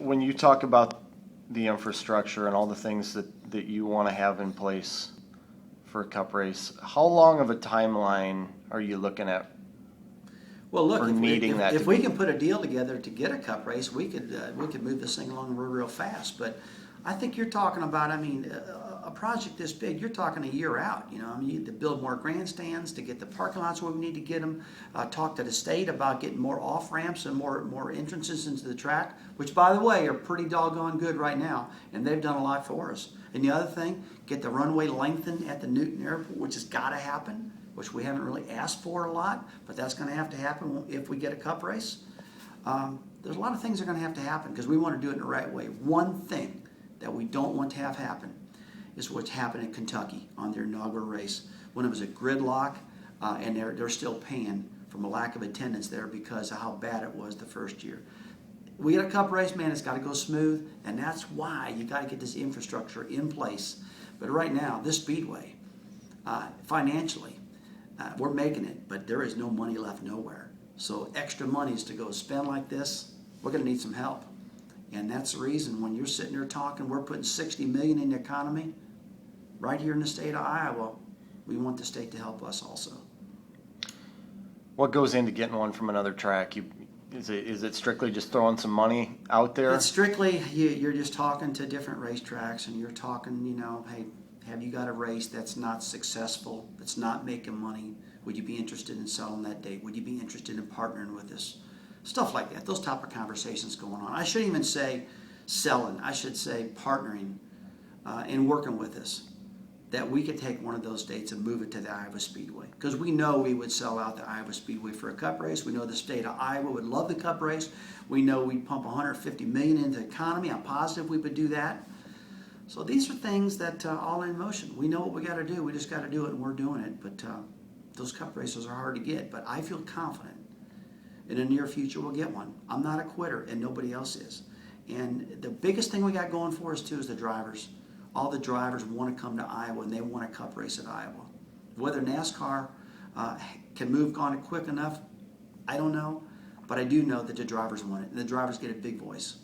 when you talk about the infrastructure and all the things that you want to have in place for a cup race, how long of a timeline are you looking at? Well, look, Or if, needing if, that if to we be- can put a deal together to get a cup race, we could move this thing along real fast. But I think you're talking about, I mean, a project this big, you're talking a year out. You know, I mean, you need to build more grandstands to get the parking lots where we need to get them. Talk to the state about getting more off ramps and more entrances into the track, which, by the way, are pretty doggone good right now, and they've done a lot for us. And the other thing, get the runway lengthened at the Newton Airport, which has got to happen, which we haven't really asked for a lot, but that's going to have to happen if we get a cup race. There's a lot of things that are going to have to happen because we want to do it in the right way. One thing that we don't want to have happen is what's happened in Kentucky on their inaugural race when it was a gridlock and they're still paying from a lack of attendance there because of how bad it was the first year. We get a cup race, man, it's got to go smooth, and that's why you got to get this infrastructure in place. But right now, this Speedway, financially, we're making it, but there is no money left nowhere. So extra monies to go spend like this, we're going to need some help. And that's the reason when you're sitting there talking, we're putting $60 million in the economy right here in the state of Iowa. We want the state to help us also. What goes into getting one from another track? Is it strictly just throwing some money out there? It's strictly, you're just talking to different racetracks and you're talking, you know, hey, have you got a race that's not successful, that's not making money? Would you be interested in selling that date? Would you be interested in partnering with us? Stuff like that. Those type of conversations going on. I shouldn't even say selling. I should say partnering and working with us. That we could take one of those dates and move it to the Iowa Speedway. Because we know we would sell out the Iowa Speedway for a cup race. We know the state of Iowa would love the cup race. We know we'd pump $150 million into the economy. I'm positive we would do that. So these are things that all in motion. We know what we got to do. We just got to do it, and we're doing it. But those cup races are hard to get. But I feel confident in the near future we'll get one. I'm not a quitter, and nobody else is. And the biggest thing we got going for us, too, is the drivers. All the drivers want to come to Iowa, and they want a cup race at Iowa. Whether NASCAR can move on quick enough, I don't know. But I do know that the drivers want it, and the drivers get a big voice.